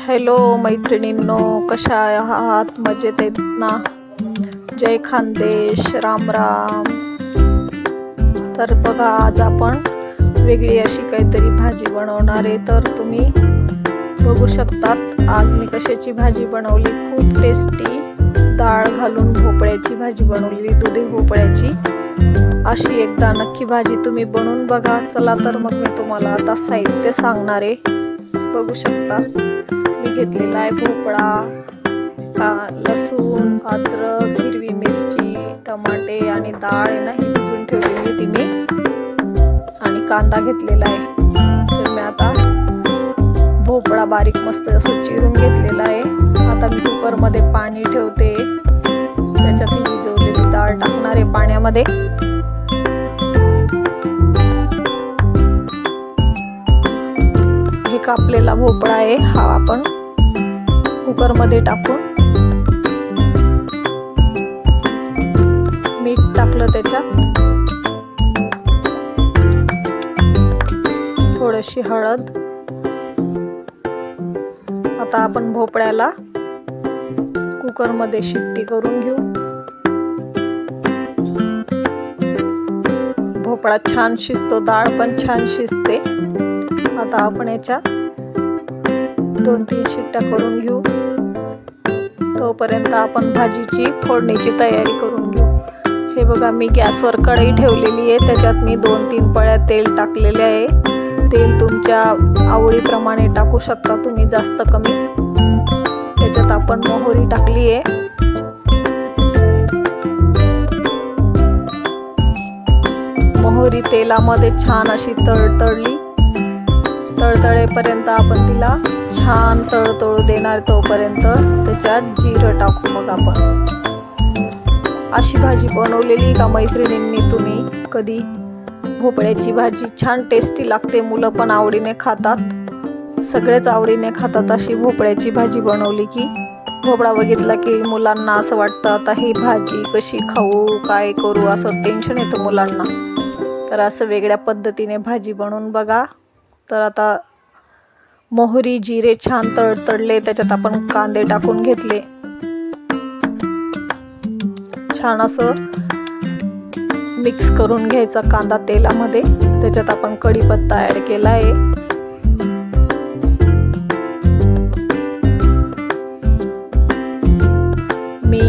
Hello मैत्रिणींनो, कशा आहात? मजेत आहेत ना? जय खानदेश, राम राम. तर बघा, आज आपण वेगळी अशी काहीतरी भाजी बनवणार आहे. तर तुम्ही बघू शकतात आज मी कशाची भाजी बनवली. खूप टेस्टी डाळ घालून भोपळ्याची भाजी बनवली, दुधी भोपळ्याची. अशी एकदा नक्की भाजी तुम्ही बनवून बघा. चला तर मग मी तुम्हाला आता साहित्य सांगणार आहे. बघू शकता मी घेतलेला आहे भोपळा, लसूण, अद्रक, हिरवी मिरची, टमाटे आणि डाळ आहे ना, ही भिजून ठेवलेली होती मी. आणि कांदा घेतलेला आहे. तर मी आता भोपळा बारीक मस्त असं चिरून घेतलेला आहे. आता मी कुकरमध्ये पाणी ठेवते. त्याच्यात ही भिजवलेली डाळ टाकणार आहे पाण्यामध्ये. हे कापलेला भोपळा आहे, हा आपण कुकरमध्ये टाकून मीठ टाकलं, त्याच्यात थोडीशी हळद. आता आपण भोपळ्याला कुकरमध्ये शिट्टी करून घेऊ. भोपळा छान शिजतो, डाळ पण छान शिजते. आता आपण याच्या 2-3 शिट्ट्या करून घेऊ. तोपर्यंत आपण भाजीची फोडणीची तयारी करून घेऊ. हे बघा, मी गॅसवर कढई ठेवलेली आहे. त्याच्यात मी 2-3 पळ्या तेल टाकलेले आहे. तेल तुमच्या आवडीप्रमाणे टाकू शकता तुम्ही, जास्त कमी. त्याच्यात आपण मोहरी टाकली आहे. मोहरी तेलामध्ये छान अशी तळतळली. तळतळेपर्यंत आपण तिला छान तळतळू देणार. तोपर्यंत त्याच्यात जिरं टाकू. मग आपण अशी भाजी बनवलेली का मैत्रिणींनी तुम्ही कधी? भोपळ्याची भाजी छान टेस्टी लागते. मुलं पण आवडीने खातात, सगळेच आवडीने खातात. अशी भोपळ्याची भाजी बनवली की भोपळा बघितला की मुलांना असं वाटतं आता ही भाजी कशी खाऊ, काय करू, असं टेन्शन येतं मुलांना. तर असं वेगळ्या पद्धतीने भाजी बनवून बघा. तर आता मोहरी जिरे छान तळतळले. त्याच्यात आपण कांदे टाकून घेतले. छान असं मिक्स करून घ्यायचा कांदा तेलामध्ये. त्याच्यात आपण कढीपत्ता ॲड केला आहे. मी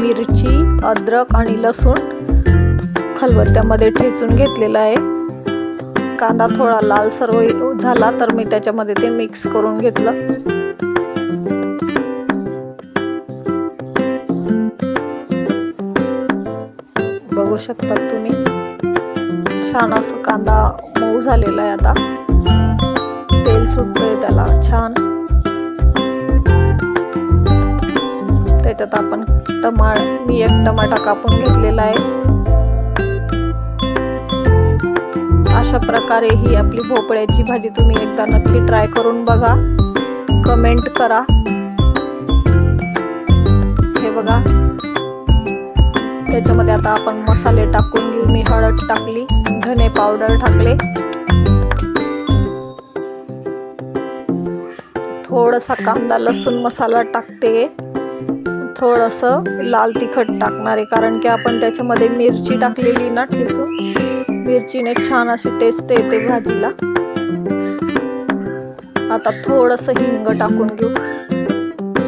मिरची, अद्रक आणि लसूण खलबत्त्यामध्ये ठेचून घेतलेला आहे. कांदा थोडा लालसर झाला तर मी त्याच्यामध्ये ते मिक्स करून घेतलं. बघू शकता तुम्ही, छान असं कांदा मऊ झालेला आहे. आता तेल सुटतंय त्याला छान. त्याच्यात आपण मी 1 टमाटा कापून घेतलेला आहे. अशा प्रकारे ही आपली भोपळ्याची भाजी तुम्ही एकदा नक्की ट्राय करून बघा. कमेंट करा. हे बघा, त्याच्यामध्ये आता आपण मसाले टाकून घेऊ. मी हळद टाकली, धने पावडर टाकले, थोडासा कांदा लसूण मसाला टाकते, थोडंसं लाल तिखट टाकणार आहे. कारण की आपण त्याच्यामध्ये मिरची टाकलेली ना ठेचून, मिरचीने छान अशी टेस्ट येते भाजीला. आता थोडंसं हिंग टाकून घेऊ.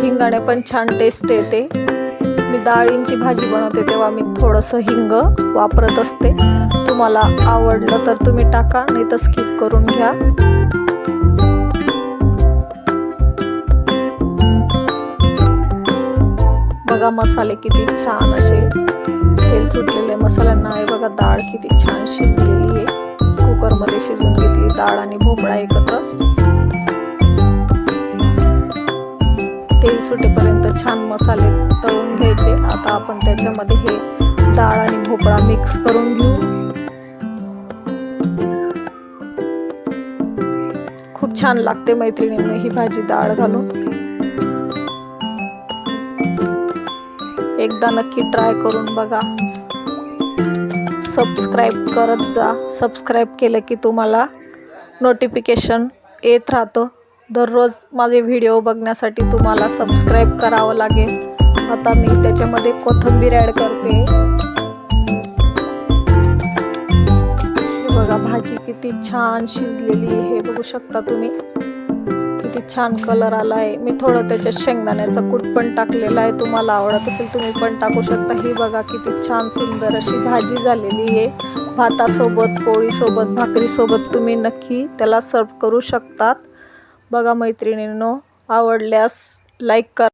हिंगाने पण छान टेस्ट येते. मी डाळींची भाजी बनवते तेव्हा मी थोडंसं हिंग वापरत असते. तुम्हाला आवडलं तर तुम्ही टाका, नाही तर स्किप करून घ्या. बघा मसाले किती छान असे तेल सुटलेले मसाल्यांना आहे. बघा डाळ किती छान शिजलेली आहे. कुकरमध्ये शिजून घेतली डाळ आणि भोपळा एकत्र. तेल सुटेपर्यंत छान मसाले तळून घ्यायचे. आता आपण त्याच्यामध्ये हे डाळ आणि भोपळा मिक्स करून घेऊ. खूप छान लागते मैत्रिणींनी ही भाजी डाळ घालून. एकदा नक्की ट्राय करून बघा. सबस्क्राईब करत जा. सबस्क्राईब केलं की तुम्हाला नोटिफिकेशन येत राहतं दररोज माझे व्हिडिओ बघण्यासाठी तुम्हाला सबस्क्राईब करावं लागेल. आता मी त्याच्यामध्ये कोथिंबीर ॲड करते. हे बघा भाजी किती छान शिजलेली आहे, हे बघू शकता तुम्ही. किती छान कलर आला आहे. मी थोडं त्याच्यात शेंगदाण्याचा कूट पण टाकलेला आहे. तुम्हाला आवडत असेल तुम्ही पण टाकू शकता. ही बघा किती छान सुंदर अशी भाजी झालेली आहे. भातासोबत, पोळीसोबत, भाकरीसोबत तुम्ही नक्की त्याला सर्व करू शकतात. बघा मैत्रिणींनो, आवडल्यास लाईक करा.